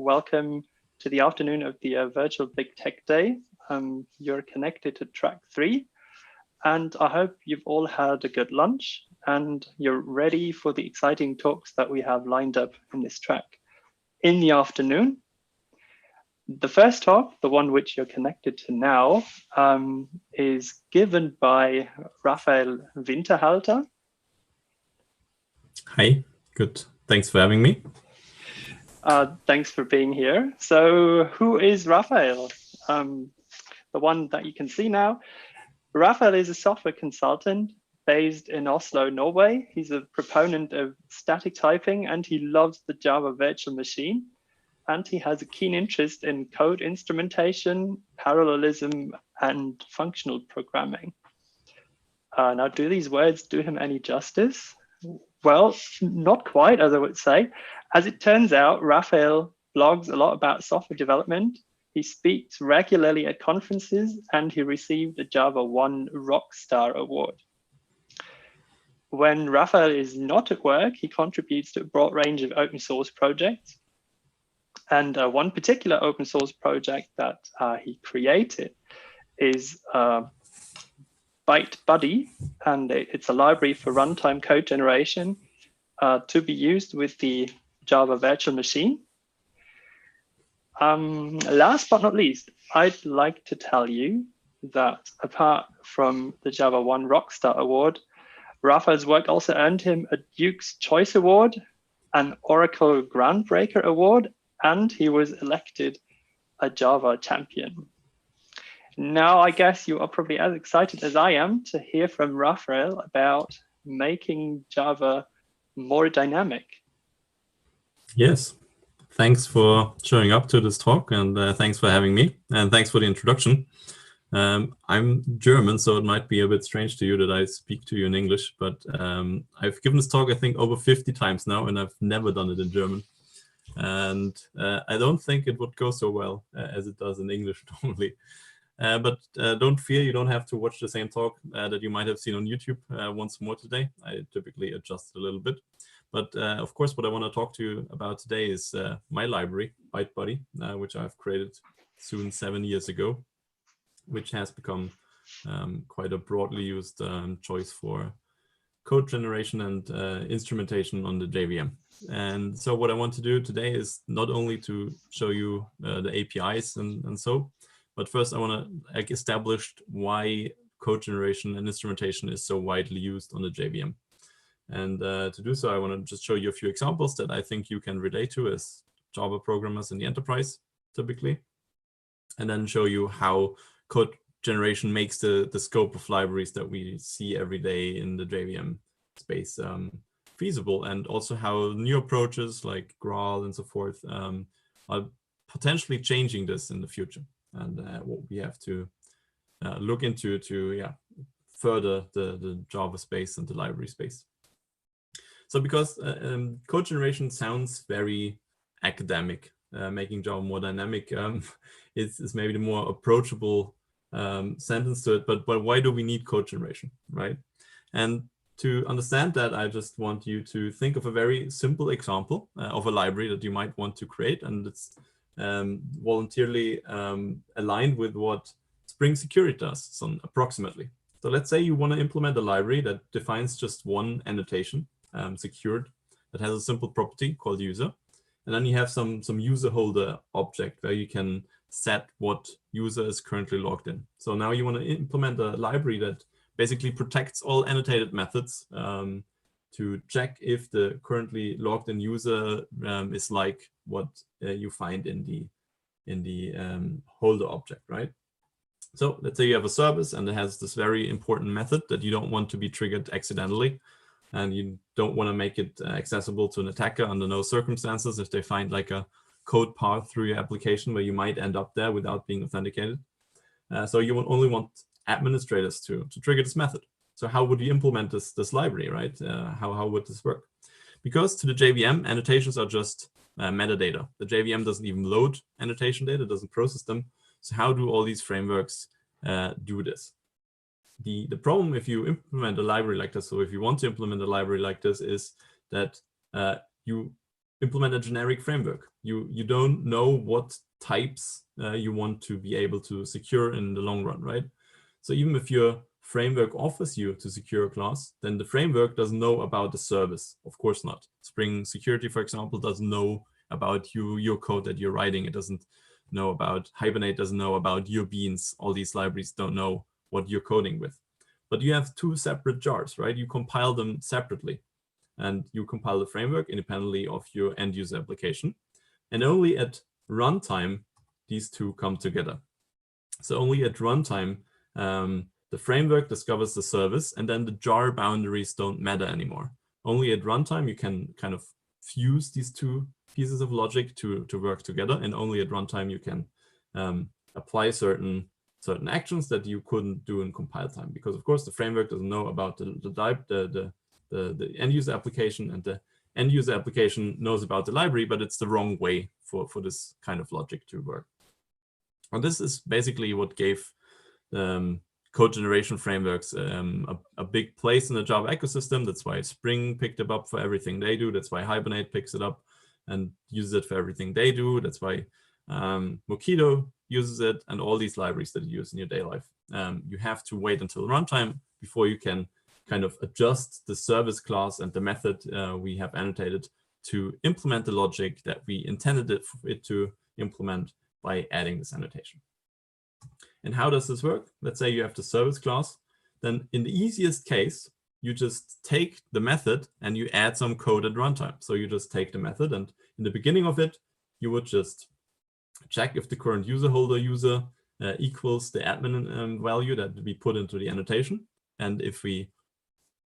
Welcome to the afternoon of the virtual Big Tech Day. You're connected to track 3, and I hope you've all had a good lunch and you're ready for the exciting talks that we have lined up in this track. In the afternoon, the first talk, the one which you're connected to now, is given by Rafael Winterhalter. Hi, good. Thanks for having me. Thanks for being here. So who is Rafael? The one that you can see now. Rafael is a software consultant based in Oslo, Norway. He's a proponent of static typing and he loves the Java virtual machine. And he has a keen interest in code instrumentation, parallelism, and functional programming. Now, do these words do him any justice? Well, not quite, as I would say. As it turns out, Rafael blogs a lot about software development. He speaks regularly at conferences, and he received a JavaOne Rock Star award. When Rafael is not at work, he contributes to a broad range of open source projects. And one particular open source project that he created is Byte Buddy, and it's a library for runtime code generation to be used with the Java virtual machine. Last but not least, I'd like to tell you that apart from the JavaOne Rock Star award, Rafael's work also earned him a Duke's Choice Award, an Oracle Groundbreaker Award, and he was elected a Java champion. Now, I guess you are probably as excited as I am to hear from Rafael about making Java more dynamic. Yes, thanks for showing up to this talk, and thanks for having me, and thanks for the introduction. I'm German, so it might be a bit strange to you that I speak to you in English, but I've given this talk, I think, over 50 times now, and I've never done it in German. And I don't think it would go so well as it does in English normally. But don't fear, you don't have to watch the same talk that you might have seen on YouTube once more today. I typically adjust a little bit. But of course, what I want to talk to you about today is my library, ByteBuddy, which I've created soon 7 years ago, which has become quite a broadly used choice for code generation and instrumentation on the JVM. And so what I want to do today is not only to show you the APIs and so, but first I want to establish why code generation and instrumentation is so widely used on the JVM. And to do so, I want to just show you a few examples that I think you can relate to as Java programmers in the enterprise, typically. And then show you how code generation makes the scope of libraries that we see every day in the JVM space feasible, and also how new approaches like Graal and so forth are potentially changing this in the future, and what we have to look into to further the Java space and the library space. So because code generation sounds very academic, making Java more dynamic is maybe the more approachable sentence to it, but why do we need code generation, right? And to understand that, I just want you to think of a very simple example of a library that you might want to create, and it's voluntarily aligned with what Spring Security does, so approximately. So let's say you want to implement a library that defines just one annotation, secured, that has a simple property called user, and then you have some user holder object where you can set what user is currently logged in. So now you want to implement a library that basically protects all annotated methods to check if the currently logged in user is like what you find in the holder object, right? So let's say you have a service and it has this very important method that you don't want to be triggered accidentally, and you don't want to make it accessible to an attacker under no circumstances if they find like a code path through your application where you might end up there without being authenticated. So you only want administrators to trigger this method. So how would you implement this library, right? How would this work? Because to the JVM, annotations are just metadata. The JVM doesn't even load annotation data, doesn't process them. So how do all these frameworks do this? The problem if you implement a library like this, so if you want to implement a library like this, is that you implement a generic framework. You don't know what types you want to be able to secure in the long run, right? So even if your framework offers you to secure a class, then the framework doesn't know about the service. Of course not. Spring Security, for example, doesn't know about your code that you're writing. It doesn't know about Hibernate, doesn't know about your beans. All these libraries don't know what you're coding with. But you have two separate jars, right? You compile them separately, and you compile the framework independently of your end user application. And only at runtime, these two come together. So only at runtime, the framework discovers the service, and then the jar boundaries don't matter anymore. Only at runtime, you can kind of fuse these two pieces of logic to work together, and only at runtime, you can apply certain actions that you couldn't do in compile time, because of course the framework doesn't know about the end user application, and the end user application knows about the library, but it's the wrong way for this kind of logic to work. And this is basically what gave code generation frameworks a big place in the Java ecosystem. That's why Spring picked it up for everything they do. That's why Hibernate picks it up and uses it for everything they do. That's why Mockito uses it, and all these libraries that you use in your daily life. You have to wait until runtime before you can kind of adjust the service class and the method we have annotated to implement the logic that we intended it to implement by adding this annotation. And how does this work? Let's say you have the service class. Then in the easiest case, you just take the method and you add some code at runtime. So you just take the method, and in the beginning of it, you would just check if the current user equals the admin value that we put into the annotation. And if we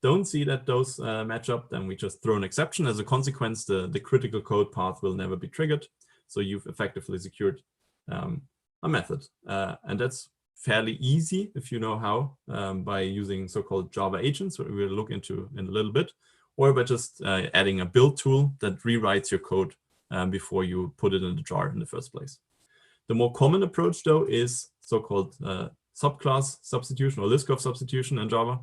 don't see that those match up, then we just throw an exception. As a consequence, the critical code path will never be triggered. So you've effectively secured a method. And that's fairly easy if you know how, by using so-called Java agents, which we'll look into in a little bit, or by just adding a build tool that rewrites your code before you put it in the jar in the first place. The more common approach, though, is so-called subclass substitution or list-of substitution in Java,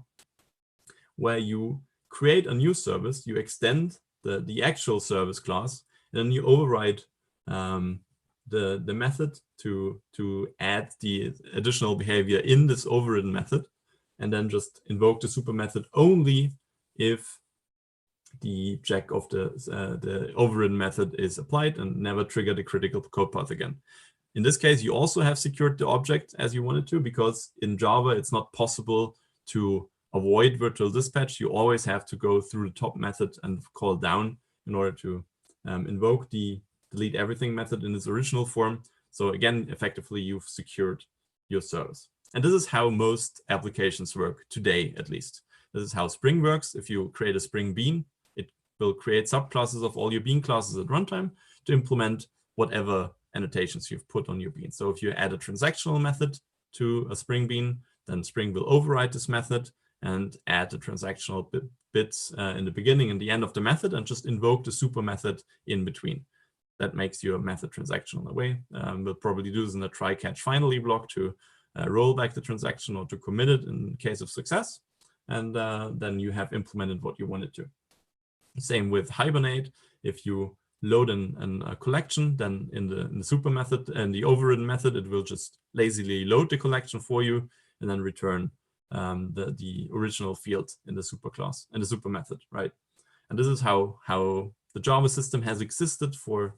where you create a new service, you extend the actual service class, and then you override the method to add the additional behavior in this overridden method, and then just invoke the super method only if the check of the overridden method is applied, and never trigger the critical code path again. In this case, you also have secured the object as you wanted to, because in Java, it's not possible to avoid virtual dispatch. You always have to go through the top method and call down in order to invoke the delete everything method in its original form. So again, effectively, you've secured your service. And this is how most applications work today, at least. This is how Spring works. If you create a Spring Bean, it will create subclasses of all your Bean classes at runtime to implement whatever annotations you've put on your Bean. So if you add a transactional method to a Spring Bean, then Spring will override this method and add the transactional bits in the beginning and the end of the method, and just invoke the super method in between. That makes your method transactional in a way. We'll probably do this in a try catch finally block to roll back the transaction or to commit it in case of success. And then you have implemented what you wanted to. Same with Hibernate. If you load a collection, then in the super method and the overridden method, it will just lazily load the collection for you and then return the original field in the super class and the super method, right? And this is how the Java system has existed for,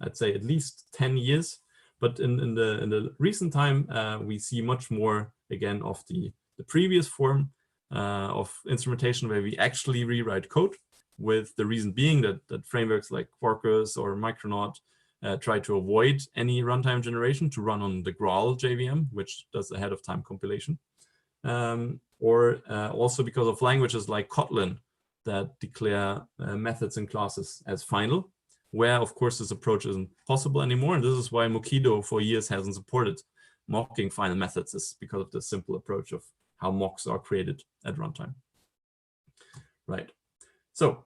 I'd say, at least 10 years. But in the recent time, we see much more again of the previous form of instrumentation, where we actually rewrite code, with the reason being that frameworks like Quarkus or Micronaut try to avoid any runtime generation to run on the Graal JVM, which does ahead of time compilation. Or also because of languages like Kotlin that declare methods and classes as final, where of course this approach isn't possible anymore. And this is why Mockito for years hasn't supported mocking final methods, is because of the simple approach of how mocks are created at runtime. Right. So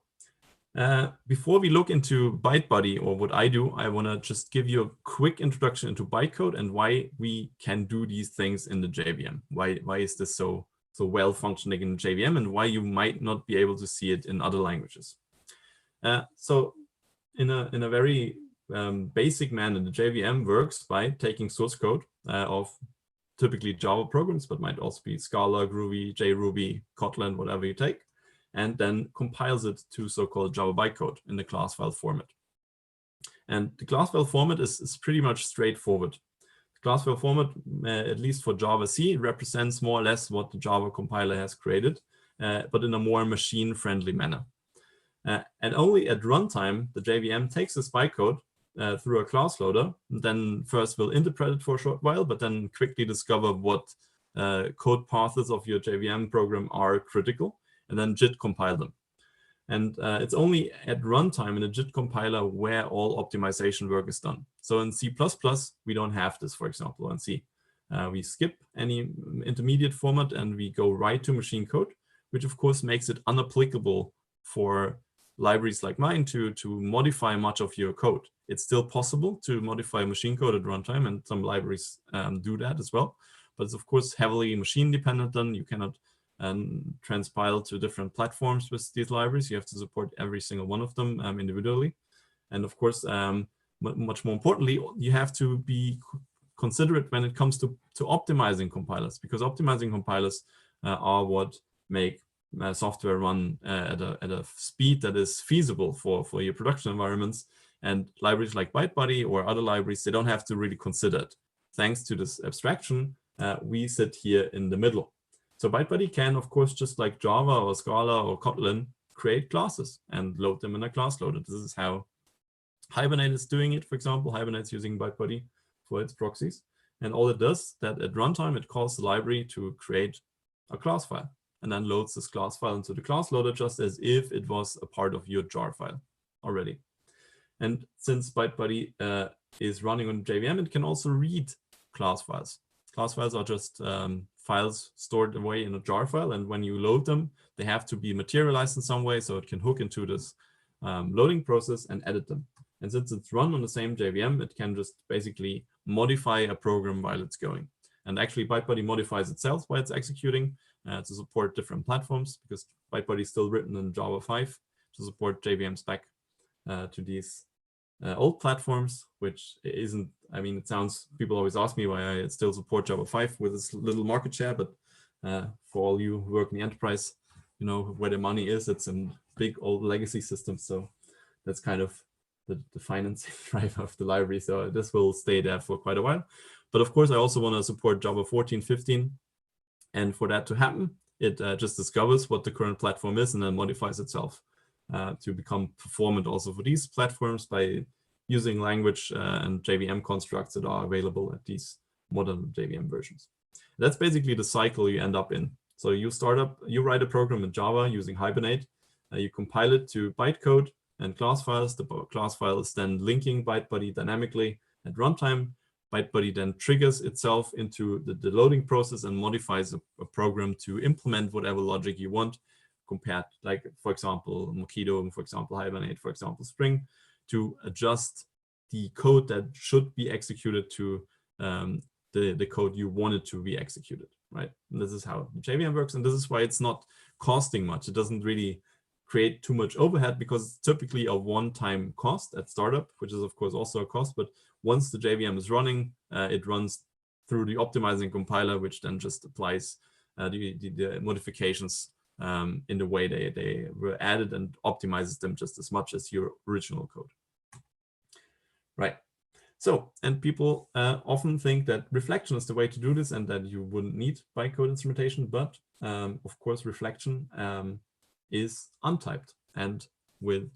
before we look into ByteBuddy or what I do, I want to just give you a quick introduction into bytecode and why we can do these things in the JVM. Why is this so well functioning in JVM, and why you might not be able to see it in other languages. So in a very basic manner, the JVM works by taking source code of typically Java programs, but might also be Scala, Groovy, JRuby, Kotlin, whatever you take, and then compiles it to so-called Java bytecode in the class file format. And the class file format is pretty much straightforward. The class file format, at least for Java C, represents more or less what the Java compiler has created, but in a more machine-friendly manner. And only at runtime, the JVM takes this bytecode through a class loader, then first will interpret it for a short while, but then quickly discover what code paths of your JVM program are critical, and then JIT compile them. And it's only at runtime in a JIT compiler where all optimization work is done. So in C++, we don't have this, for example, in C. We skip any intermediate format and we go right to machine code, which of course makes it unapplicable for libraries like mine to modify much of your code. It's still possible to modify machine code at runtime, and some libraries do that as well. But it's of course heavily machine dependent. Then you cannot transpile to different platforms with these libraries. You have to support every single one of them individually. And of course, much more importantly, you have to be considerate when it comes to optimizing compilers, because optimizing compilers are what make software run at a speed that is feasible for your production environments. And libraries like ByteBuddy or other libraries, they don't have to really consider it. Thanks to this abstraction, we sit here in the middle. So ByteBuddy can, of course, just like Java or Scala or Kotlin, create classes and load them in a class loader. This is how Hibernate is doing it, for example. Hibernate's using ByteBuddy for its proxies. And all it does, that at runtime, it calls the library to create a class file, and then loads this class file into the class loader just as if it was a part of your jar file already. And since ByteBuddy is running on JVM, it can also read class files. Class files are just files stored away in a jar file, and when you load them, they have to be materialized in some way, so it can hook into this loading process and edit them. And since it's run on the same JVM, it can just basically modify a program while it's going. And actually, ByteBuddy modifies itself while it's executing to support different platforms, because ByteBuddy is still written in Java 5 to support JVM spec to these old platforms, which isn't, I mean, it sounds, people always ask me why I still support Java 5 with this little market share, but for all you who work in the enterprise, you know where the money is. It's in big old legacy systems. So that's kind of the financing driver of the library. So this will stay there for quite a while. But of course, I also want to support Java 14, 15. And for that to happen, it just discovers what the current platform is and then modifies itself to become performant also for these platforms by using language and JVM constructs that are available at these modern JVM versions. That's basically the cycle you end up in. So you write a program in Java using Hibernate, you compile it to bytecode and class files. The class file is then linking ByteBuddy dynamically at runtime. ByteBuddy then triggers itself into the loading process and modifies a program to implement whatever logic you want, compared, like, for example, Mockito, for example, Hibernate, for example, Spring, to adjust the code that should be executed to the code you wanted to be executed, right? And this is how the JVM works, and this is why it's not costing much. It doesn't really create too much overhead, because it's typically a one-time cost at startup, which is of course also a cost. But once the JVM is running, it runs through the optimizing compiler, which then just applies the modifications in the way they were added and optimizes them just as much as your original code. Right. So, and people often think that reflection is the way to do this and that you wouldn't need bytecode instrumentation, but of course reflection is untyped, and with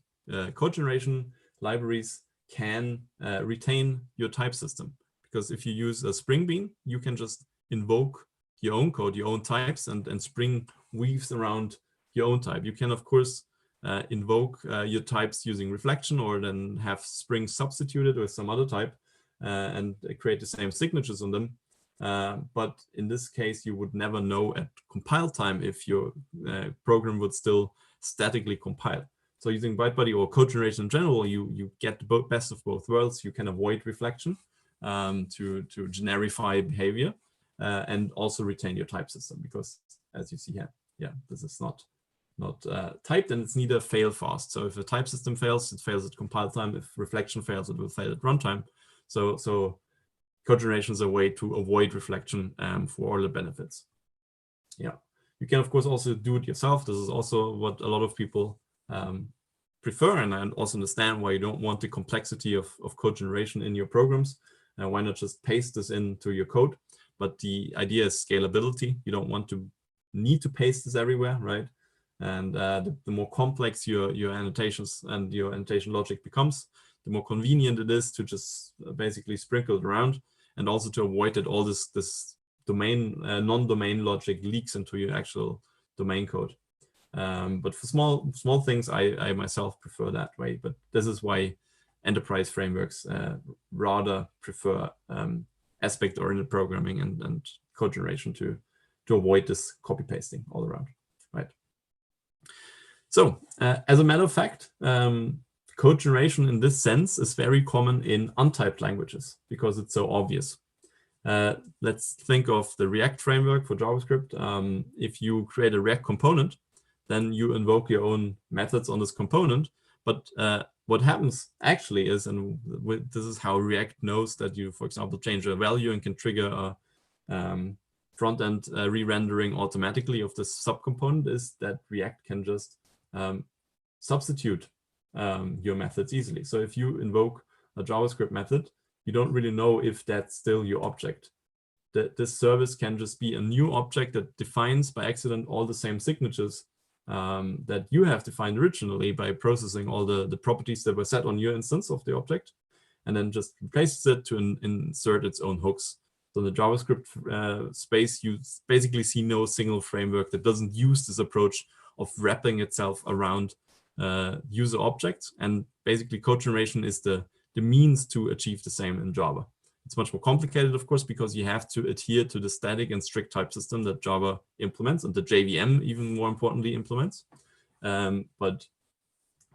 code generation, libraries can retain your type system, because if you use a Spring Bean, you can just invoke your own code, your own types, and Spring weaves around your own type. You can of course invoke your types using reflection, or then have Spring substituted with some other type and create the same signatures on them. But in this case, you would never know at compile time if your program would still statically compile. So using ByteBuddy or code generation in general, you get the best of both worlds. You can avoid reflection to generify behavior and also retain your type system, because as you see here, yeah, this is not typed, and it's neither fail fast. So if a type system fails, it fails at compile time. If reflection fails, it will fail at runtime. So code generation is a way to avoid reflection for all the benefits. Yeah, you can of course also do it yourself. This is also what a lot of people prefer, and I also understand why you don't want the complexity of code generation in your programs. Why not just paste this into your code? But the idea is scalability. You don't want to need to paste this everywhere, right? And the more complex your annotations and your annotation logic becomes, the more convenient it is to just basically sprinkle it around, and also to avoid that all this domain non-domain logic leaks into your actual domain code. But for small things, I myself prefer that way. But this is why enterprise frameworks rather prefer aspect-oriented programming and code generation to avoid this copy pasting all around, right? So as a matter of fact, code generation in this sense is very common in untyped languages because it's so obvious. Let's think of the React framework for JavaScript. If you create a React component, then you invoke your own methods on this component. But what happens actually is, and this is how React knows that you, for example, change a value and can trigger a front-end re-rendering automatically of this subcomponent, is that React can just substitute your methods easily. So if you invoke a JavaScript method, you don't really know if that's still your object. This service can just be a new object that defines by accident all the same signatures that you have defined originally by processing all the properties that were set on your instance of the object, and then just replaces it to insert its own hooks. So in the JavaScript space, you basically see no single framework that doesn't use this approach of wrapping itself around user objects. And basically code generation is the means to achieve the same in Java. It's much more complicated, of course, because you have to adhere to the static and strict type system that Java implements, and the JVM, even more importantly, implements. But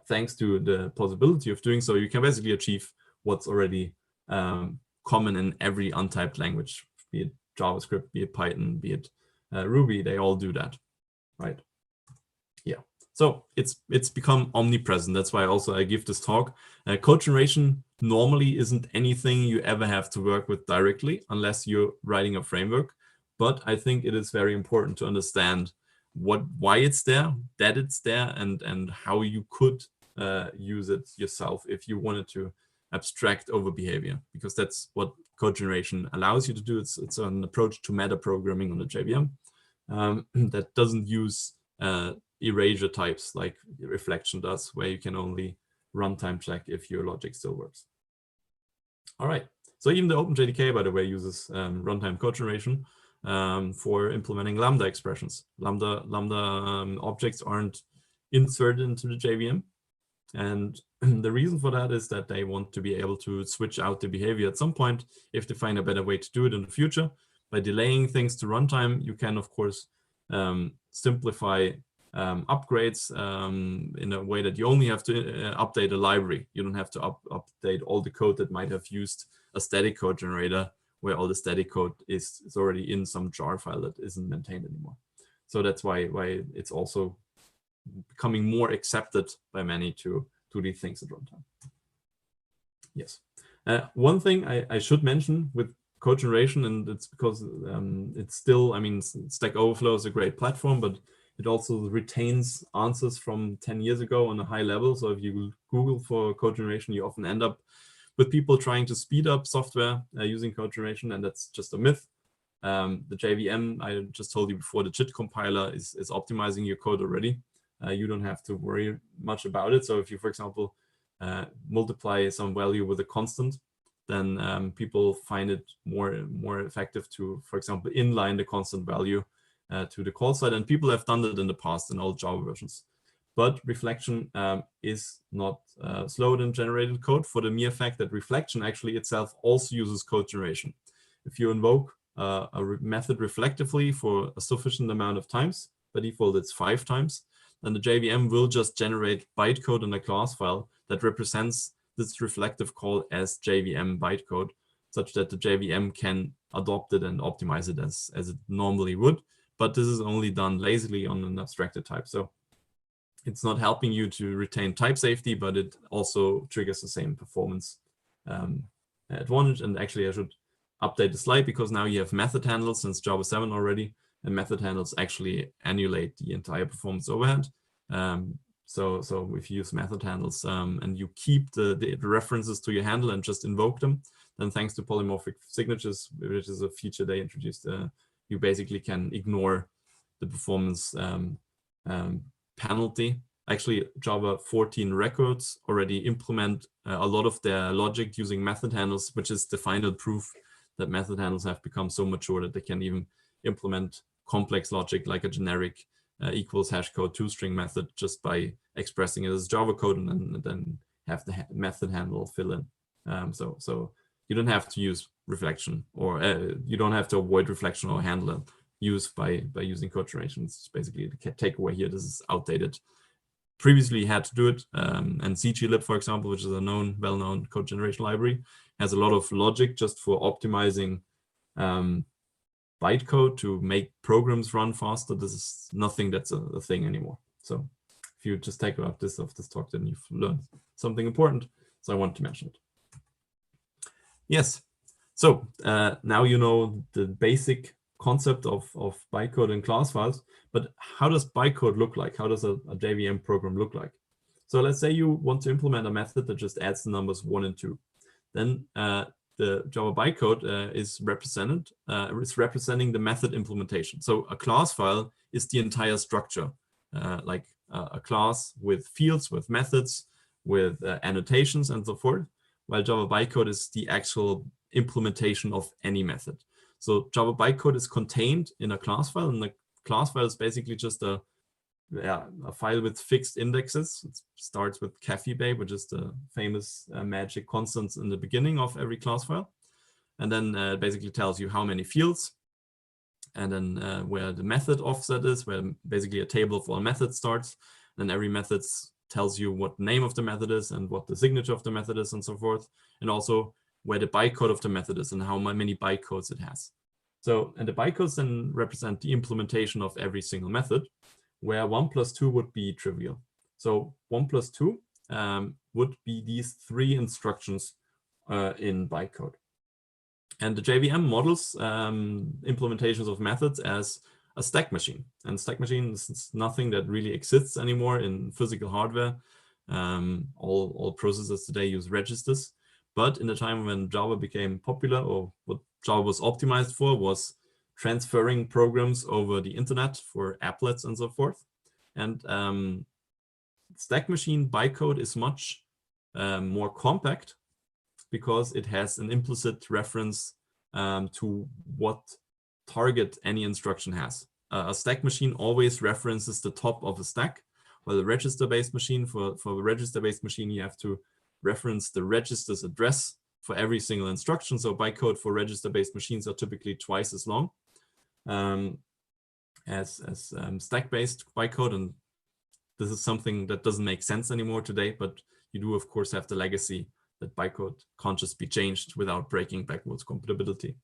thanks to the possibility of doing so, you can basically achieve what's already common in every untyped language, be it JavaScript, be it Python, be it Ruby. They all do that, right? Yeah. So it's become omnipresent. That's why also I give this talk. Code generation normally isn't anything you ever have to work with directly unless you're writing a framework. But I think it is very important to understand why it's there, that it's there, and how you could use it yourself if you wanted to abstract over behavior, because that's what code generation allows you to do. It's an approach to meta programming on the JVM that doesn't use erasure types like reflection does, where you can only runtime check if your logic still works. All right. So even the OpenJDK, by the way, uses runtime code generation for implementing Lambda expressions. Lambda objects aren't inserted into the JVM. And the reason for that is that they want to be able to switch out the behavior at some point if they find a better way to do it in the future. By delaying things to runtime, you can, of course, simplify upgrades in a way that you only have to update a library. You don't have to update all the code that might have used a static code generator, where all the static code is already in some jar file that isn't maintained anymore. So that's why it's also becoming more accepted by many to do these things at runtime. Yes. One thing I should mention with code generation, and it's because it's still, I mean, Stack Overflow is a great platform, but it also retains answers from 10 years ago on a high level. So if you Google for code generation, you often end up with people trying to speed up software using code generation, and that's just a myth. The JVM, I just told you before, the JIT compiler is optimizing your code already. You don't have to worry much about it. So if you, for example, multiply some value with a constant, then people find it more effective to, for example, inline the constant value to the call side. And people have done that in the past in all Java versions. But reflection is not slowed in generated code for the mere fact that reflection actually itself also uses code generation. If you invoke a method reflectively for a sufficient amount of times, by default it's 5 times, then the JVM will just generate bytecode in a class file that represents this reflective call as JVM bytecode, such that the JVM can adopt it and optimize it as it normally would. But this is only done lazily on an abstracted type. So it's not helping you to retain type safety, but it also triggers the same performance advantage. And actually, I should update the slide because now you have method handles since Java 7 already, and method handles actually annulate the entire performance overhead. So if you use method handles and you keep the references to your handle and just invoke them, then thanks to polymorphic signatures, which is a feature they introduced, you basically can ignore the performance penalty. Actually, Java 14 records already implement a lot of their logic using method handles, which is the final proof that method handles have become so mature that they can even implement complex logic like a generic equals hashcode two-string method just by expressing it as Java code and then have the method handle fill in. So you don't have to use reflection, or you don't have to avoid reflection or handle use by using code generation. It's basically the takeaway here. This is outdated. Previously you had to do it, and cglib, for example, which is a well-known code generation library, has a lot of logic just for optimizing bytecode to make programs run faster. This is nothing that's a thing anymore. So if you just take out this talk, then you've learned something important. So I want to mention it. Yes. So now you know the basic concept of bytecode and class files, but how does bytecode look like? How does a JVM program look like? So let's say you want to implement a method that just adds the numbers 1 and 2. Then the Java bytecode is representing the method implementation. So a class file is the entire structure, like a class with fields, with methods, with annotations and so forth, while Java bytecode is the actual implementation of any method. So Java bytecode is contained in a class file, and the class file is basically just a file with fixed indexes. It starts with CAFEBay, which is the famous magic constants in the beginning of every class file. And then it basically tells you how many fields, and then where the method offset is, where basically a table of all methods starts. Then every method tells you what the name of the method is and what the signature of the method is and so forth. And also where the bytecode of the method is and how many bytecodes it has. So, and the bytecodes then represent the implementation of every single method, where 1 + 2 would be trivial. So 1 + 2 would be these 3 instructions in bytecode. And the JVM models implementations of methods as a stack machine. And stack machine is nothing that really exists anymore in physical hardware. All processors today use registers. But in the time when Java became popular, or what Java was optimized for, was transferring programs over the internet for applets and so forth. And stack machine bytecode is much more compact because it has an implicit reference to what target any instruction has. A stack machine always references the top of a stack, while a register-based machine, for a register-based machine, you have to reference the register's address for every single instruction. So bytecode for register-based machines are typically twice as long as stack-based bytecode. And this is something that doesn't make sense anymore today, but you do, of course, have the legacy that bytecode can't just be changed without breaking backwards compatibility.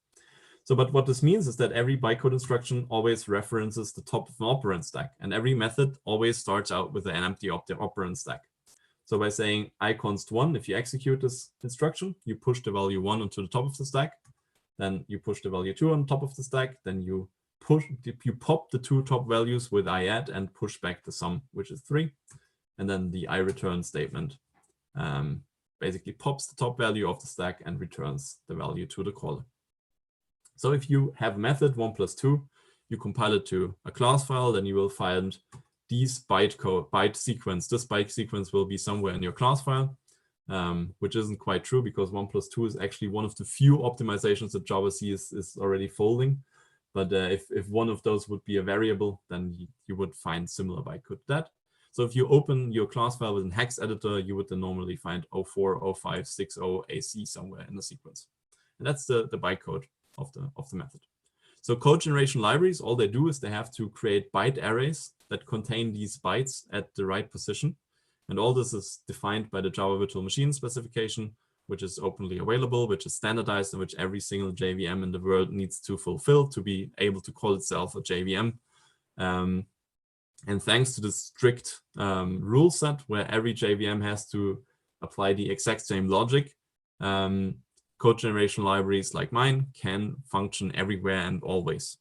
So, but what this means is that every bytecode instruction always references the top of an operand stack, and every method always starts out with an empty operand stack. So by saying iconst 1, if you execute this instruction, you push the value 1 onto the top of the stack, then you push the value 2 on top of the stack, then you pop the 2 top values with iadd and push back the sum, which is 3. And then the iReturn statement basically pops the top value of the stack and returns the value to the caller. So if you have a method 1 + 2, you compile it to a class file, then you will find these byte sequence. This byte sequence will be somewhere in your class file, which isn't quite true because 1 + 2 is actually one of the few optimizations that Java C is already folding. But if one of those would be a variable, then you would find similar bytecode to that. So if you open your class file with a hex editor, you would then normally find 04, 05, 60 AC somewhere in the sequence. And that's the bytecode of the method. So code generation libraries, all they do is they have to create byte arrays that contain these bytes at the right position. And all this is defined by the Java Virtual Machine specification, which is openly available, which is standardized, and which every single JVM in the world needs to fulfill to be able to call itself a JVM. And thanks to the strict rule set where every JVM has to apply the exact same logic, code generation libraries like mine can function everywhere and always.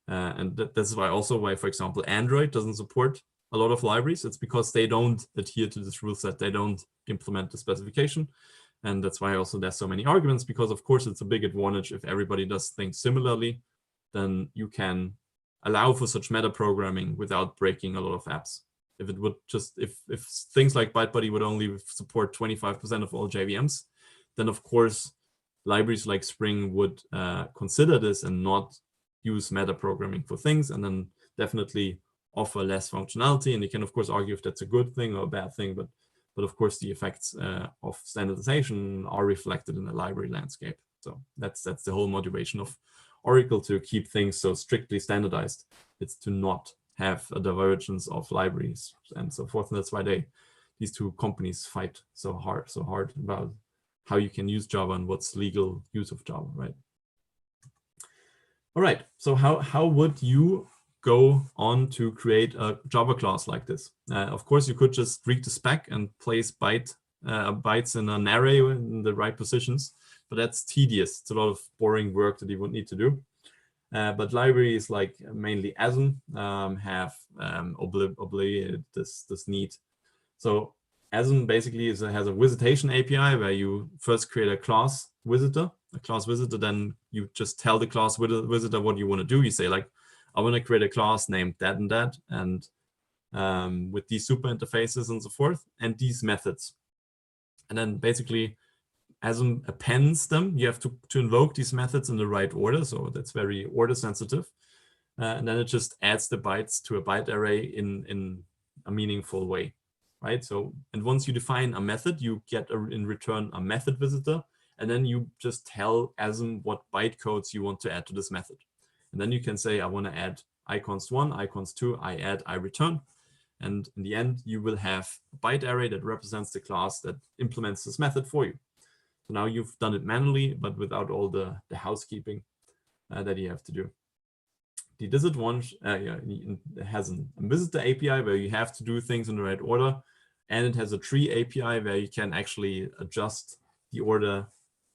And that's why also why, for example, Android doesn't support a lot of libraries. It's because they don't adhere to this rule set. They don't implement the specification. And that's why also there's so many arguments, because of course it's a big advantage if everybody does things similarly, then you can allow for such meta programming without breaking a lot of apps. If it would just, if things like ByteBuddy would only support 25% of all JVMs, then of course libraries like Spring would consider this and not use meta programming for things, and then definitely offer less functionality. And you can of course argue if that's a good thing or a bad thing, but of course the effects of standardization are reflected in the library landscape. So that's the whole motivation of Oracle to keep things so strictly standardized. It's to not have a divergence of libraries and so forth. And that's why these two companies fight so hard about how you can use Java and what's legal use of Java, right? All right, so how would you go on to create a Java class like this? Of course, you could just read the spec and place bytes in an array in the right positions, but that's tedious. It's a lot of boring work that you would need to do. But libraries like mainly Asm have obviated this need. So Asm basically has a visitation API where you first create a class visitor, then you just tell the class visitor what you want to do. You say like, I want to create a class named that and that, and with these super interfaces and so forth, and these methods. And then basically Asm appends them. You have to invoke these methods in the right order, so that's very order sensitive. And then it just adds the bytes to a byte array in a meaningful way, right? So, and once you define a method, you get in return a method visitor, and then you just tell Asm what bytecodes you want to add to this method. And then you can say, I want to add iconst1, iconst2, I add, I return. And in the end, you will have a byte array that represents the class that implements this method for you. So now you've done it manually, but without all the housekeeping that you have to do. The disadvantage, it has a visitor API where you have to do things in the right order. And it has a tree API where you can actually adjust the order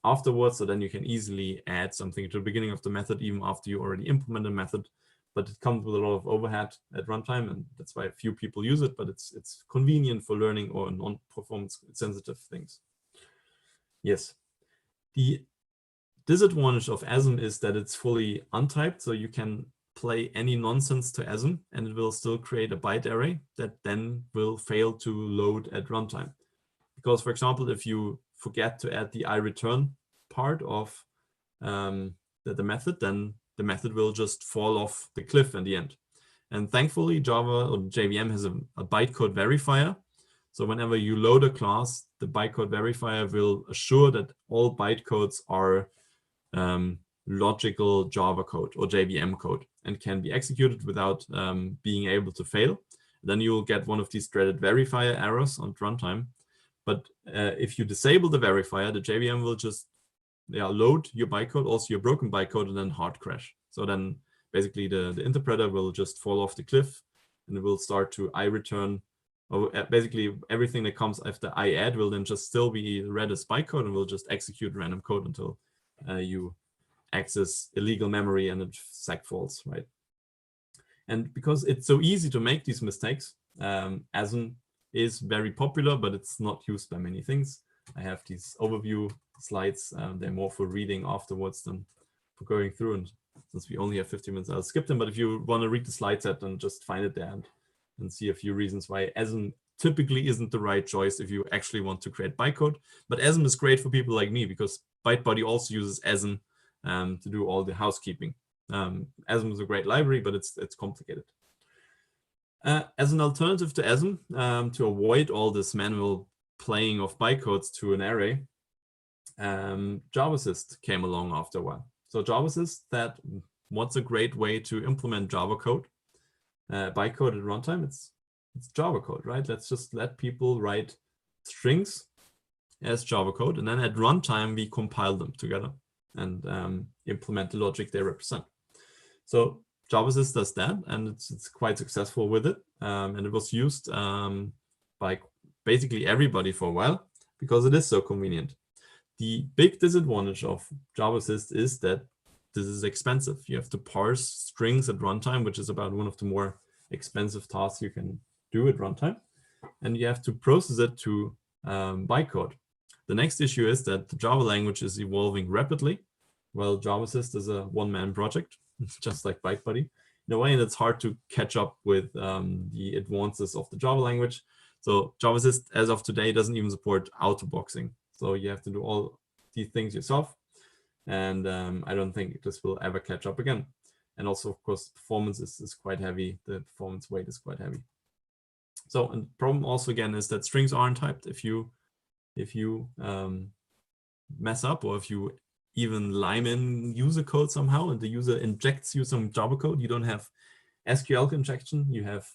afterwards. So then you can easily add something to the beginning of the method, even after you already implement a method. But it comes with a lot of overhead at runtime, and that's why a few people use it, but it's convenient for learning or non-performance sensitive things. Yes. The disadvantage of Asm is that it's fully untyped, so you can play any nonsense to Asm and it will still create a byte array that then will fail to load at runtime. Because, for example, if you forget to add the iReturn part of the method, then the method will just fall off the cliff in the end. And thankfully, Java or JVM has a bytecode verifier. So whenever you load a class, the bytecode verifier will assure that all bytecodes are logical Java code or JVM code and can be executed without being able to fail. Then you will get one of these dreaded verifier errors on runtime. But if you disable the verifier, the JVM will just load your bytecode, also your broken bytecode, and then hard crash. So then basically the interpreter will just fall off the cliff and it will start to iReturn. Basically everything that comes after iAdd will then just still be read as bytecode and will just execute random code until you access illegal memory and it seg faults, right? And because it's so easy to make these mistakes, Asm is very popular, but it's not used by many things. I have these overview slides. They're more for reading afterwards than for going through. And since we only have 50 minutes, I'll skip them. But if you want to read the slide set, then just find it there and see a few reasons why Asm typically isn't the right choice if you actually want to create bytecode. But Asm is great for people like me because ByteBuddy also uses Asm to do all the housekeeping. Asm is a great library, but it's complicated. As an alternative to Asm, to avoid all this manual playing of bytecodes to an array, JavaSys came along after a while. So JavaSys, what's a great way to implement Java code, bytecode at runtime? It's Java code, right? Let's just let people write strings as Java code, and then at runtime we compile them together and implement the logic they represent. So JavaSys does that, and it's quite successful with it. And it was used by basically everybody for a while because it is so convenient. The big disadvantage of JavaSys is that this is expensive. You have to parse strings at runtime, which is about one of the more expensive tasks you can do at runtime. And you have to process it to bytecode. The next issue is that the Java language is evolving rapidly. Well, JavaSys is a one-man project, just like ByteBuddy in a way, and it's hard to catch up with the advances of the Java language. So JavaSys, as of today, doesn't even support auto-boxing. So you have to do all these things yourself. And I don't think this will ever catch up again. And also, of course, performance is quite heavy. The performance weight is quite heavy. So, and the problem also again is that strings aren't typed. If you mess up, or if you even lime in user code somehow and the user injects you some Java code, you don't have SQL injection, you have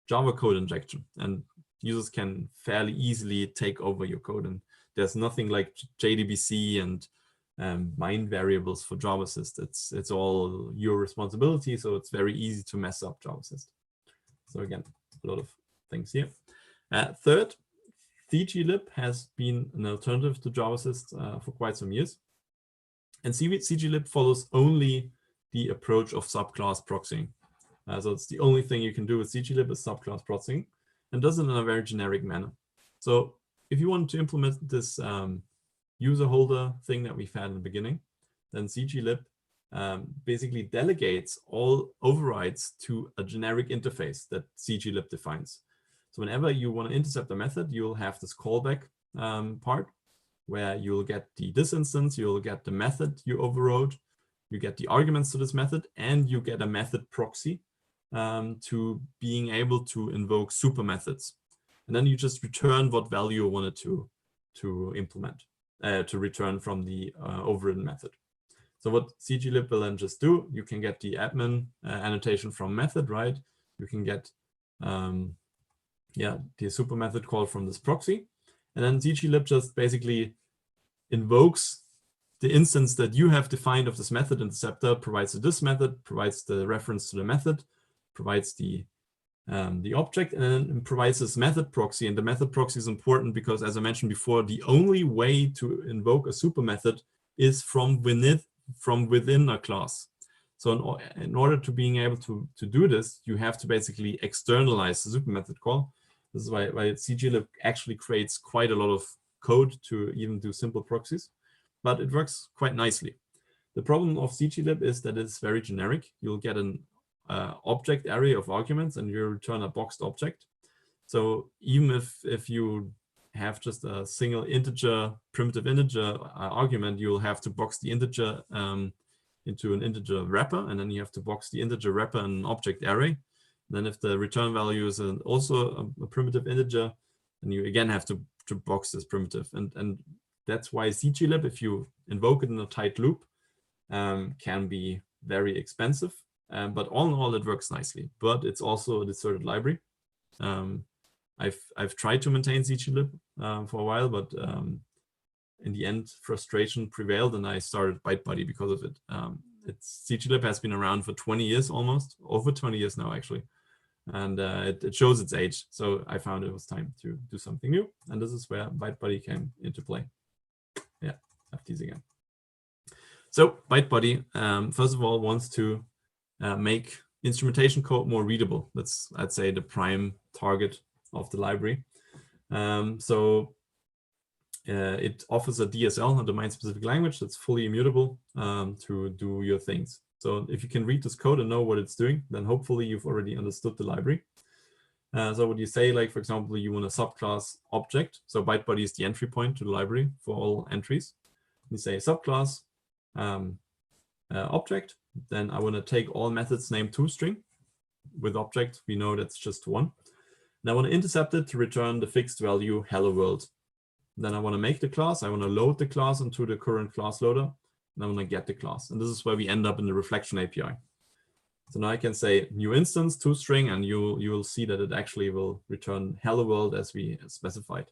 Java code injection, and users can fairly easily take over your code. And there's nothing like JDBC and bind variables for JavaSys. It's all your responsibility, so it's very easy to mess up JavaSys. So again, a lot of things here. Third, CGlib has been an alternative to JavaSys for quite some years. And CGlib follows only the approach of subclass proxying. So it's the only thing you can do with CGlib is subclass proxying, and does it in a very generic manner. So if you want to implement this user holder thing that we've had in the beginning, then CGlib basically delegates all overrides to a generic interface that CGlib defines. So whenever you want to intercept a method, you'll have this callback part where you'll get this instance, you'll get the method you overrode, you get the arguments to this method, and you get a method proxy to being able to invoke super methods. And then you just return what value you wanted to implement, to return from the overridden method. So what CGlib will then just do, you can get the admin annotation from method, right? You can get the super method call from this proxy. And then CGlib just basically invokes the instance that you have defined of this method interceptor, provides this method, provides the reference to the method, provides the object, and then provides this method proxy. And the method proxy is important because, as I mentioned before, the only way to invoke a super method is from within a class. So in order to being able to do this, you have to basically externalize the super method call. This is why CGlib actually creates quite a lot of code to even do simple proxies, but it works quite nicely. The problem of CGlib is that it's very generic. You'll get an object array of arguments and you return a boxed object. So even if you have just a single integer, primitive integer argument, you'll have to box the integer into an integer wrapper, and then you have to box the integer wrapper in an object array. Then if the return value is also a primitive integer, then you again have to box this primitive. And that's why CGlib, if you invoke it in a tight loop, can be very expensive. But all in all, it works nicely. But it's also a deserted library. I've tried to maintain CGlib for a while, but in the end, frustration prevailed, and I started ByteBuddy because of it. CGlib has been around for 20 years, almost over 20 years now, actually. And it shows its age. So I found it was time to do something new. And this is where ByteBuddy came into play. Yeah, have these again. So ByteBuddy, first of all, wants to make instrumentation code more readable. That's, I'd say, the prime target of the library. It offers a DSL, a domain-specific language, that's fully immutable to do your things. So if you can read this code and know what it's doing, then hopefully you've already understood the library. So what you say, like, for example, you want a subclass object. So ByteBuddy is the entry point to the library for all entries. You say subclass object. Then I want to take all methods named toString. With object, we know that's just one. And I want to intercept it to return the fixed value hello world. Then I want to make the class. I want to load the class into the current class loader. And I want to get the class. And this is where we end up in the reflection API. So now I can say new instance toString, and you will see that it actually will return hello world as we specified.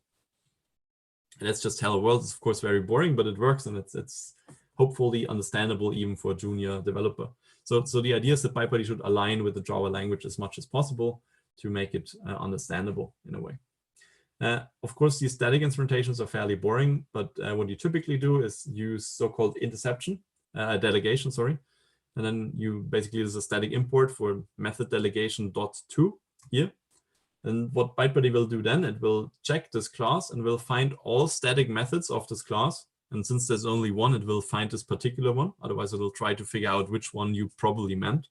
And that's just hello world. It's of course very boring, but it works, and it's hopefully understandable even for a junior developer. So the idea is that ByteBuddy should align with the Java language as much as possible to make it understandable in a way. Of course, these static instrumentations are fairly boring, but what you typically do is use so-called delegation, sorry. And then you basically use a static import for method delegation .to here. And what ByteBuddy will do then, it will check this class and will find all static methods of this class. And since there's only one, it will find this particular one. Otherwise, it will try to figure out which one you probably meant.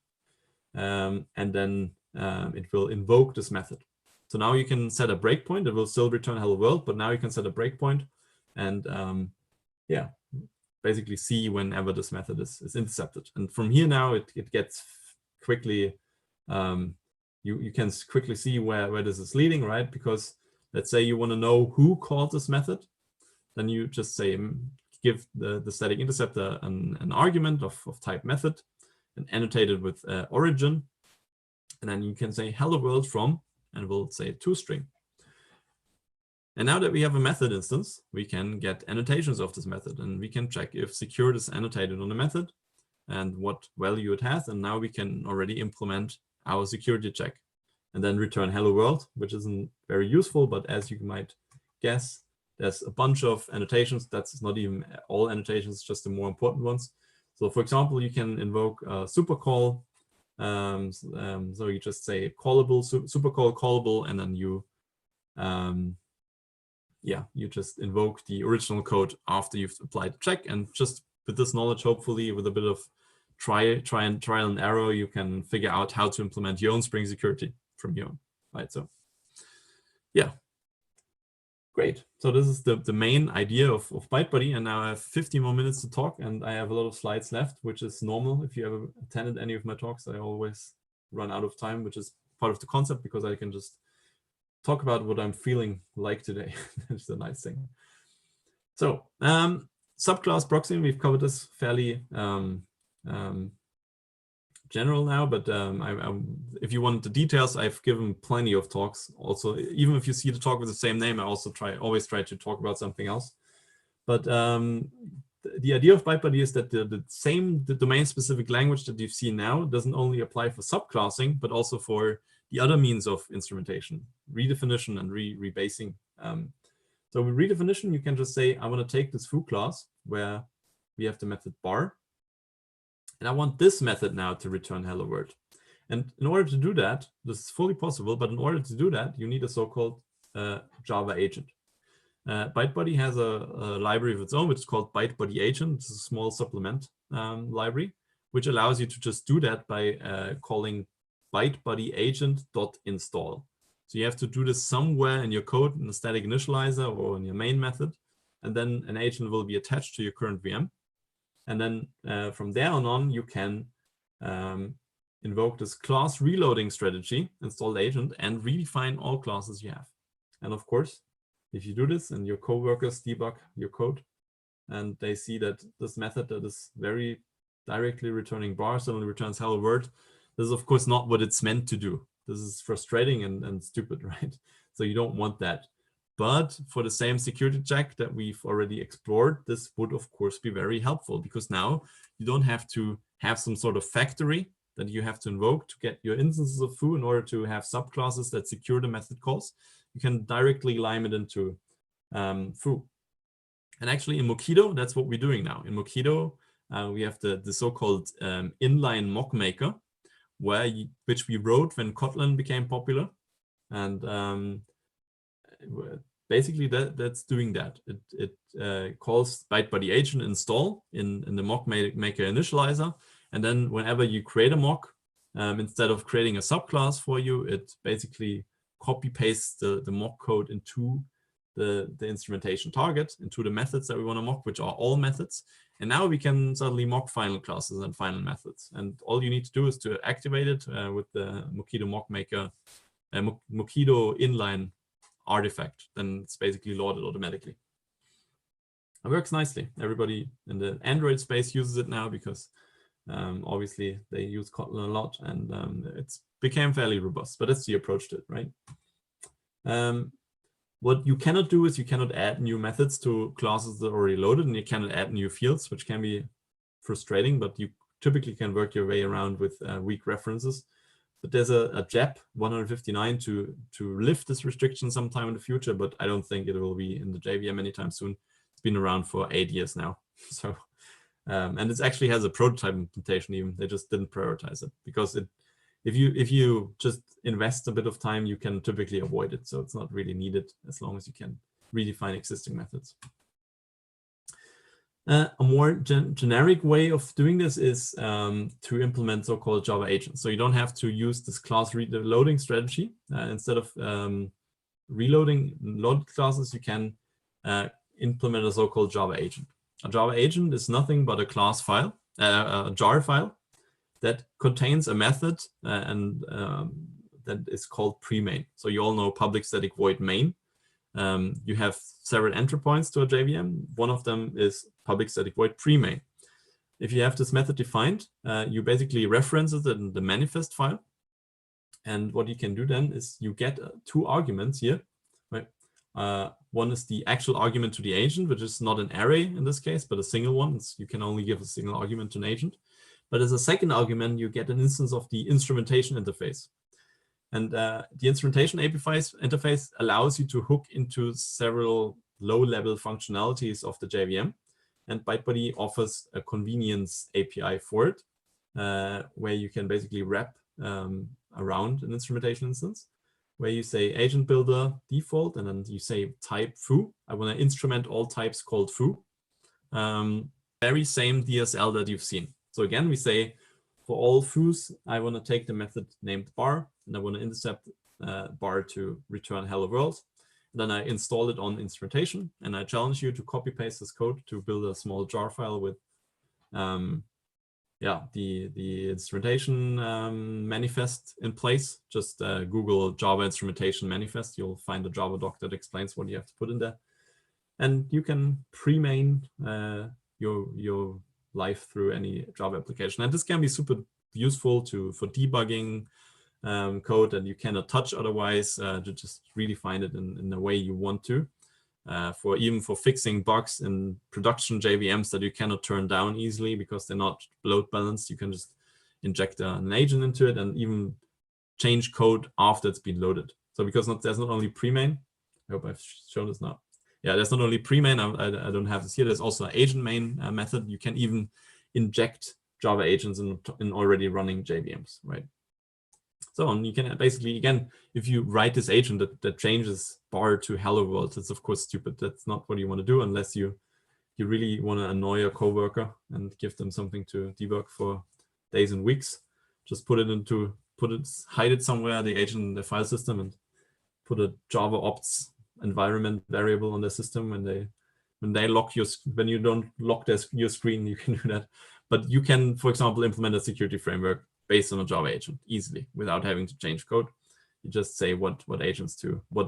And then it will invoke this method. So now you can set a breakpoint. It will still return hello world, but now you can set a breakpoint and yeah, basically see whenever this method is intercepted. And from here now, it gets quickly, you can quickly see where this is leading, right? Because let's say you want to know who called this method, then you just say, give the static interceptor an argument of type method and annotate it with origin. And then you can say hello world from, and we'll say toString. And now that we have a method instance, we can get annotations of this method, and we can check if secured is annotated on the method and what value it has. And now we can already implement our security check and then return hello world, which isn't very useful, but as you might guess, there's a bunch of annotations. That's not even all annotations, just the more important ones. So for example, you can invoke a supercall. So you just say callable, supercall callable, and then you you just invoke the original code after you've applied the check. And just with this knowledge, hopefully with a bit of trial and error, you can figure out how to implement your own Spring security from your own, right? So yeah, great. So this is the main idea of ByteBuddy, and now I have 50 more minutes to talk, and I have a lot of slides left, which is normal. If you ever attended any of my talks, I always run out of time, which is part of the concept, because I can just talk about what I'm feeling like today. It's a nice thing. So subclass proxying, we've covered this fairly general now, but if you want the details, I've given plenty of talks. Also, even if you see the talk with the same name, I also always try to talk about something else. But the idea of ByteBuddy is that the domain-specific language that you've seen now doesn't only apply for subclassing, but also for the other means of instrumentation, redefinition and rebasing. So with redefinition, you can just say, I want to take this foo class where we have the method bar, and I want this method now to return hello world. And in order to do that, this is fully possible, but in order to do that, you need a so-called Java agent. ByteBuddy has a library of its own, which is called ByteBuddy agent. It's a small supplement library, which allows you to just do that by calling ByteBuddy agent.install. So you have to do this somewhere in your code in a static initializer or in your main method, and then an agent will be attached to your current VM. And then from there on, you can invoke this class reloading strategy, install agent, and redefine all classes you have. And of course, if you do this and your coworkers debug your code and they see that this method that is very directly returning bar suddenly returns hello world, this is of course not what it's meant to do. This is frustrating and stupid, right? So you don't want that. But for the same security check that we've already explored, this would of course be very helpful, because now you don't have to have some sort of factory that you have to invoke to get your instances of foo in order to have subclasses that secure the method calls. You can directly lime it into foo. And actually in Mockito, that's what we're doing now. In Mockito, we have the so-called inline mock maker, which we wrote when Kotlin became popular. And basically that's doing that. It calls ByteBuddy agent install in the mock maker initializer. And then whenever you create a mock, instead of creating a subclass for you, it basically copy pastes the mock code into the instrumentation target, into the methods that we want to mock, which are all methods. And now we can suddenly mock final classes and final methods. And all you need to do is to activate it with the Mockito mock maker, Mockito inline artifact. Then it's basically loaded automatically. It works nicely. Everybody in the Android space uses it now because obviously they use Kotlin a lot, and it's became fairly robust, but that's the approach to it, right? What you cannot do is you cannot add new methods to classes that are already loaded, and you cannot add new fields, which can be frustrating, but you typically can work your way around with weak references. But there's a JEP 159 to lift this restriction sometime in the future, but I don't think it will be in the JVM anytime soon. It's been around for 8 years now. So, and it actually has a prototype implementation even. They just didn't prioritize it because if you just invest a bit of time, you can typically avoid it. So it's not really needed as long as you can redefine existing methods. A more generic way of doing this is to implement so-called Java agents. So you don't have to use this class reloading strategy. Instead of reloading loaded classes, you can implement a so-called Java agent. A Java agent is nothing but a class file, a jar file that contains a method and that is called pre-main. So you all know public static void main. You have several entry points to a JVM. One of them is public static void pre-main. If you have this method defined, you basically reference it in the manifest file. And what you can do then is you get 2 arguments here. Right? One is the actual argument to the agent, which is not an array in this case, but a single one. You can only give a single argument to an agent. But as a second argument, you get an instance of the instrumentation interface. And the instrumentation interface allows you to hook into several low-level functionalities of the JVM. And ByteBuddy offers a convenience API for it, where you can basically wrap around an instrumentation instance, where you say agent builder default, and then you say type foo. I want to instrument all types called foo. Very same DSL that you've seen. So again, we say for all foos, I want to take the method named bar, and I want to intercept bar to return hello world. And then I install it on instrumentation, and I challenge you to copy paste this code to build a small jar file with the instrumentation manifest in place. Just Google Java instrumentation manifest. You'll find a Java doc that explains what you have to put in there. And you can pre-main your life through any Java application. And this can be super useful for debugging code that you cannot touch otherwise, to just redefine it in the way you want to. Even for fixing bugs in production JVMs that you cannot turn down easily because they're not load balanced, you can just inject an agent into it and even change code after it's been loaded. So because there's not only pre-main, I hope I've shown this now. Yeah, there's not only pre-main, I don't have this here, there's also an agent main method. You can even inject Java agents in already running JVMs, right? So on, you can basically, again, if you write this agent that changes bar to hello world, it's of course stupid. That's not what you want to do unless you really want to annoy a coworker and give them something to debug for days and weeks. Just hide it somewhere, the agent in the file system, and put a Java opts environment variable on the system. When you don't lock your screen, you can do that. But you can, for example, implement a security framework based on a Java agent easily without having to change code. You just say what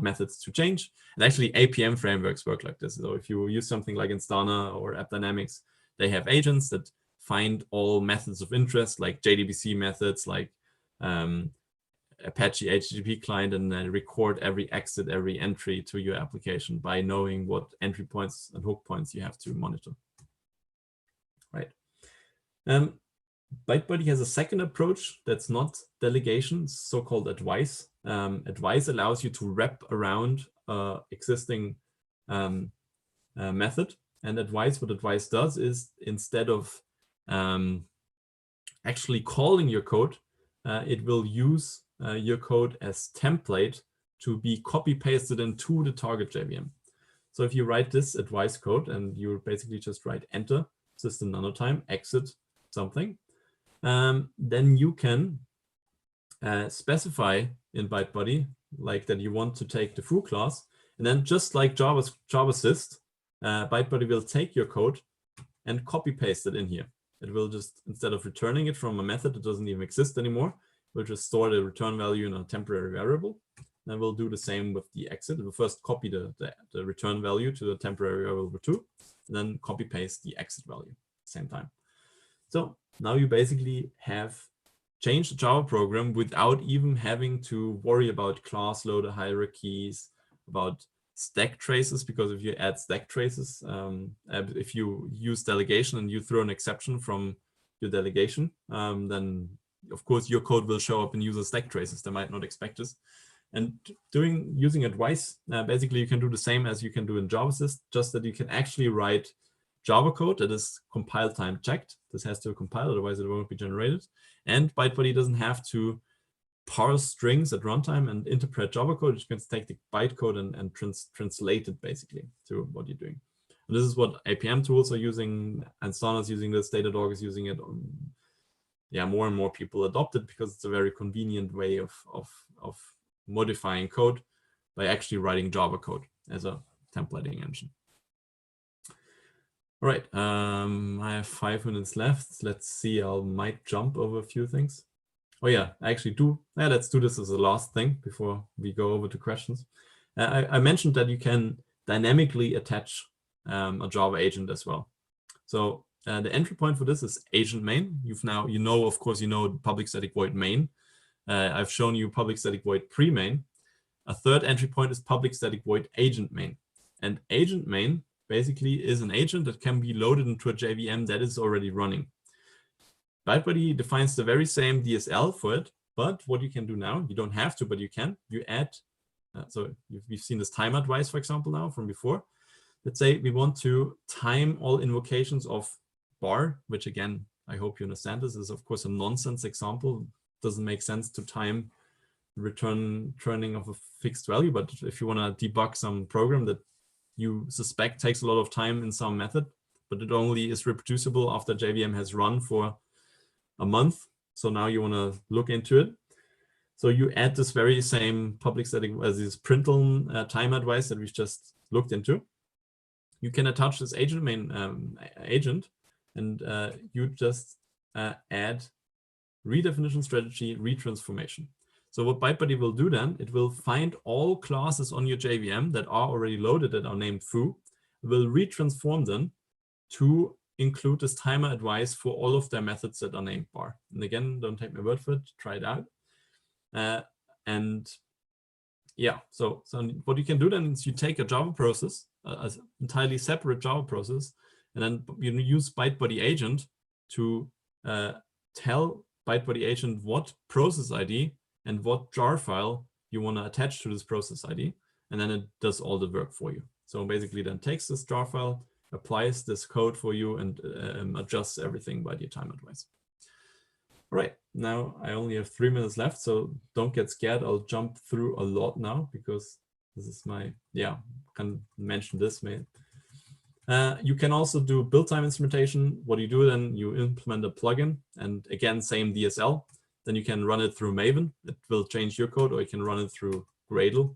methods to change. And actually APM frameworks work like this. So if you use something like Instana or AppDynamics, they have agents that find all methods of interest, like JDBC methods, like Apache HTTP client, and then record every exit, every entry to your application by knowing what entry points and hook points you have to monitor. Right. ByteBuddy has a second approach that's not delegation, so-called advice. Advice allows you to wrap around existing method. And what advice does is, instead of actually calling your code, it will use your code as template to be copy-pasted into the target JVM. So if you write this advice code and you basically just write enter, system nanotime, exit something, then you can specify in ByteBuddy like that you want to take the foo class, and then just like JavaSys, ByteBuddy will take your code and copy paste it in here. It will just, instead of returning it from a method that doesn't even exist anymore, we'll just store the return value in a temporary variable. Then we'll do the same with the exit. We'll first copy the return value to the temporary variable 2, and then copy paste the exit value at the same time. So now you basically have changed the Java program without even having to worry about class loader hierarchies, about stack traces, because if you add stack traces, if you use delegation and you throw an exception from your delegation, then of course your code will show up in user stack traces. They might not expect this. And using it twice, basically you can do the same as you can do in JavaSys, just that you can actually write Java code that is compile time checked. This has to compile, otherwise it won't be generated. And ByteBuddy doesn't have to parse strings at runtime and interpret Java code. You can take the bytecode and translate it basically to what you're doing. And this is what APM tools are using, and Sona's using this, Datadog is using it. Yeah, more and more people adopt it because it's a very convenient way of modifying code by actually writing Java code as a templating engine. All right, I have 5 minutes left. Let's see, I might jump over a few things. Oh yeah, I actually do. Yeah, let's do this as a last thing before we go over to questions. I mentioned that you can dynamically attach a Java agent as well. So the entry point for this is agent main. Of course, you know public static void main. I've shown you public static void pre-main. A third entry point is public static void agent main. And agent main basically is an agent that can be loaded into a JVM that is already running. ByteBuddy defines the very same DSL for it, but what you can do now, you don't have to, but you can. You add, so we've seen this timer twice, for example, now from before. Let's say we want to time all invocations of bar, which again, I hope you understand this is of course a nonsense example. Doesn't make sense to time returning of a fixed value, but if you want to debug some program that you suspect takes a lot of time in some method, but it only is reproducible after JVM has run for a month. So now you want to look into it. So you add this very same public static as this println time advice that we've just looked into. You can attach this agent main agent, and you just add redefinition strategy, retransformation. So what ByteBuddy will do then, it will find all classes on your JVM that are already loaded that are named foo, will retransform them to include this timer advice for all of their methods that are named bar. And again, don't take my word for it, try it out. And yeah, so what you can do then is you take a Java process, an entirely separate Java process, and then you use ByteBuddy agent to tell ByteBuddy agent what process ID and what jar file you want to attach to this process ID, and then it does all the work for you. So basically then takes this jar file, applies this code for you, and adjusts everything by the time advice. All right, now I only have 3 minutes left, so don't get scared. I'll jump through a lot now because this is my, can mention this. You can also do build time instrumentation. What you do then, you implement a plugin, and again, same DSL. Then you can run it through Maven. It will change your code, or you can run it through Gradle.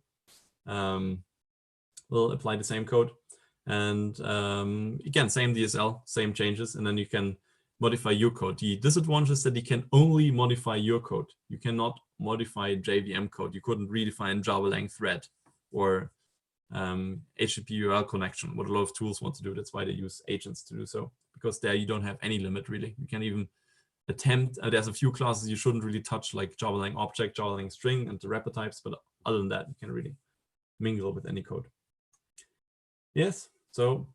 We'll apply the same code. And again, same DSL, same changes, and then you can modify your code. The disadvantage is that you can only modify your code. You cannot modify JVM code. You couldn't redefine JavaLang thread or HTTP URL connection, what a lot of tools want to do. That's why they use agents to do so, because there you don't have any limit really. You can even attempt, there's a few classes you shouldn't really touch, like JavaLang object, JavaLang string, and the wrapper types, but other than that, you can really mingle with any code. Yes, so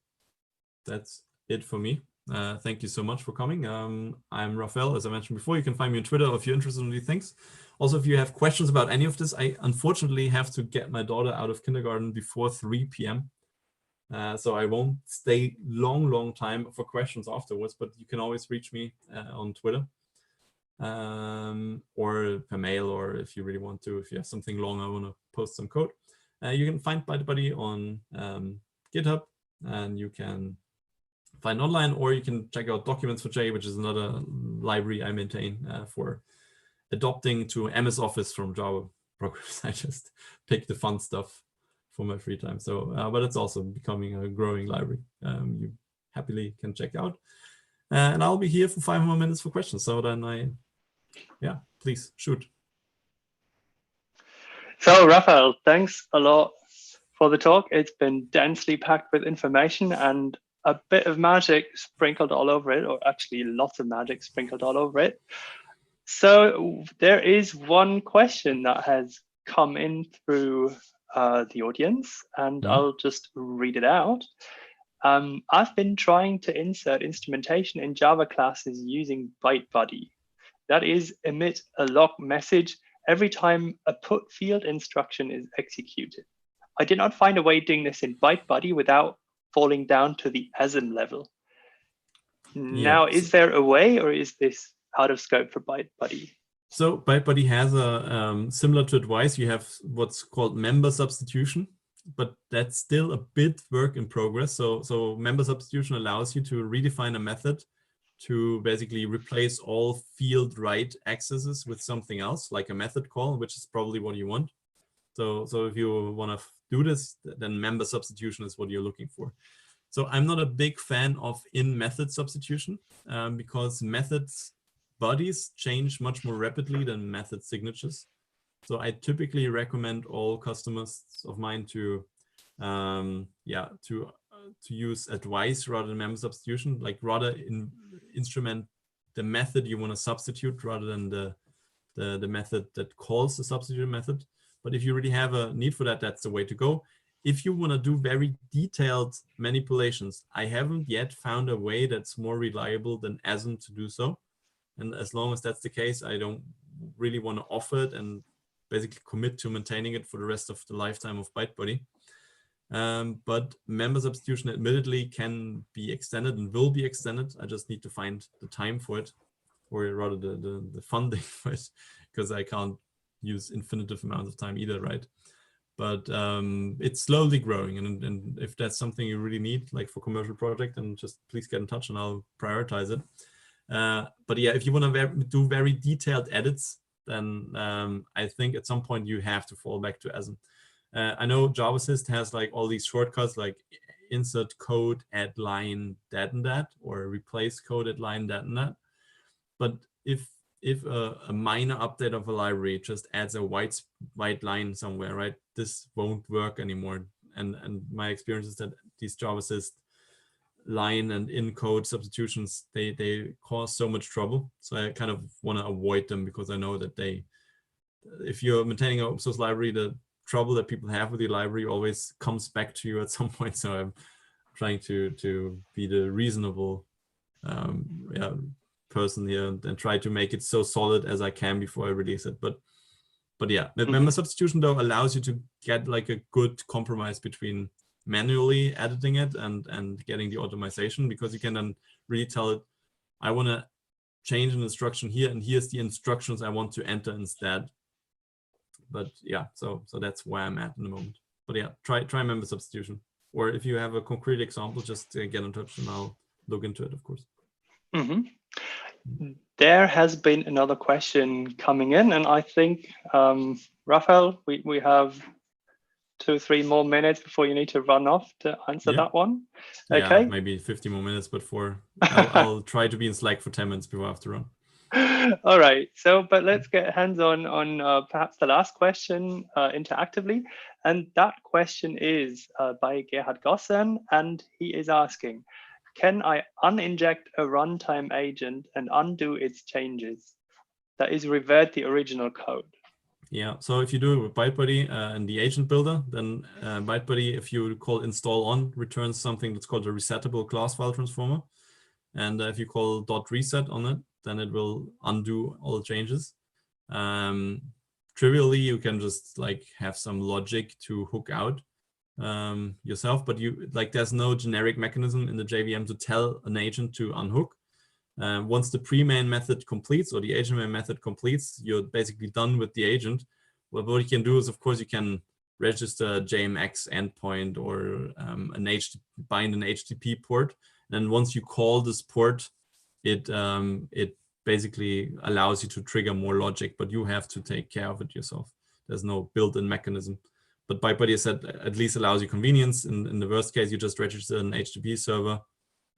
that's it for me. Thank you so much for coming. I'm Rafael, as I mentioned before. You can find me on Twitter if you're interested in these things. Also, if you have questions about any of this, I unfortunately have to get my daughter out of kindergarten before 3 p.m. So I won't stay long time for questions afterwards, but you can always reach me on Twitter or per mail, or if you really want to, if you have something long, I want to post some code. You can find ByteBuddy on GitHub, and you can find online, or you can check out Documents for J, which is another library I maintain for adopting to MS Office from Java programs. I just pick the fun stuff for my free time. So, but it's also becoming a growing library. You happily can check out. And I'll be here for 5 more minutes for questions. So then please shoot. So Rafael, thanks a lot for the talk. It's been densely packed with information and a bit of magic sprinkled all over it, or actually lots of magic sprinkled all over it. So there is one question that has come in through the audience, and I'll just read it out. I've been trying to insert instrumentation in Java classes using ByteBuddy. That is, emit a log message every time a put field instruction is executed. I did not find a way doing this in ByteBuddy without falling down to the ASM level. Now, is there a way, or is this out of scope for ByteBuddy? So ByteBuddy has a similar to Advice, you have what's called member substitution, but that's still a bit work in progress. So member substitution allows you to redefine a method to basically replace all field right accesses with something else, like a method call, which is probably what you want. So if you want to do this, then member substitution is what you're looking for. So I'm not a big fan of in-method substitution because methods bodies change much more rapidly than method signatures. So I typically recommend all customers of mine to use Advice rather than member substitution, like rather instrument the method you want to substitute rather than the method that calls the substitute method. But if you really have a need for that, that's the way to go. If you want to do very detailed manipulations, I haven't yet found a way that's more reliable than ASM to do so. And as long as that's the case, I don't really want to offer it and basically commit to maintaining it for the rest of the lifetime of ByteBuddy. But member substitution admittedly can be extended and will be extended. I just need to find the time for it, or rather the funding for it, because I can't use infinitive amounts of time either, right? But it's slowly growing, and if that's something you really need, like for commercial project, then just please get in touch and I'll prioritize it. But yeah, if you want to do very detailed edits, then I think at some point you have to fall back to ASM. I know JavaSys has like all these shortcuts like insert code at line that and that, or replace code at line that and that. But if a minor update of a library just adds a white line somewhere, right, this won't work anymore. And my experience is that these JavaSys line and in code substitutions, they cause so much trouble. So I kind of want to avoid them because I know that if you're maintaining an open source library, the trouble that people have with the library always comes back to you at some point. So I'm trying to be the reasonable person here and try to make it so solid as I can before I release it. But yeah, member substitution though allows you to get like a good compromise between manually editing it and getting the automation, because you can then really tell it, I want to change an instruction here, and here's the instructions I want to enter instead. But yeah, so that's where I'm at in the moment. But yeah, try member substitution, or if you have a concrete example, just get in touch and I'll look into it, of course. There has been another question coming in, and I think Rafael, we have 2-3 more minutes before you need to run off to answer that one. Okay. Yeah, maybe 50 more minutes, but I'll try to be in Slack for 10 minutes before I have to run. All right. But let's get hands on perhaps the last question interactively. And that question is by Gerhard Gossen, and he is asking, can I uninject a runtime agent and undo its changes? That is, revert the original code. Yeah, so if you do it with ByteBuddy and the agent builder, then ByteBuddy, if you call install on, returns something that's called a resettable class file transformer. And if you call .reset on it, then it will undo all the changes. Trivially, you can just like have some logic to hook out yourself, but there's no generic mechanism in the JVM to tell an agent to unhook. Once the pre-main method completes or the agent main method completes, you're basically done with the agent. Well, what you can do is, of course, you can register a JMX endpoint or bind an HTTP port. And once you call this port, it basically allows you to trigger more logic, but you have to take care of it yourself. There's no built-in mechanism. But ByteBuddy said at least allows you convenience. In the worst case, you just register an HTTP server.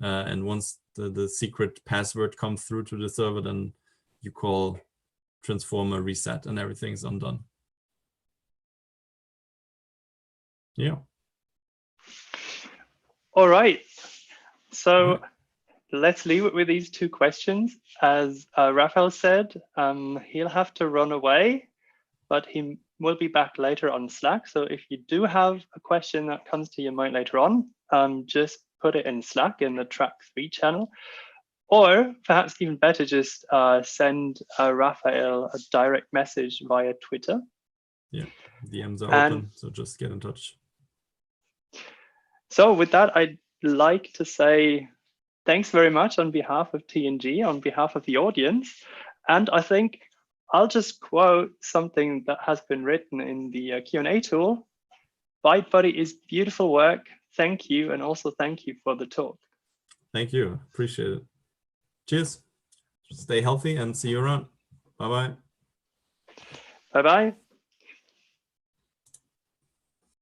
And once the secret password comes through to the server, then you call transformer reset and everything's undone. Yeah. All right. So let's leave it with these two questions. As Rafael said, he'll have to run away, but he will be back later on Slack. So if you do have a question that comes to your mind later on, just put it in Slack in the track 3 channel. Or perhaps even better, just send Rafael a direct message via Twitter. Yeah, DMs are open, so just get in touch. So with that, I'd like to say thanks very much on behalf of TNG, on behalf of the audience. And I think I'll just quote something that has been written in the Q&A tool. ByteBuddy is beautiful work. Thank you. And also thank you for the talk. Thank you. Appreciate it. Cheers. Stay healthy and see you around. Bye-bye. Bye-bye.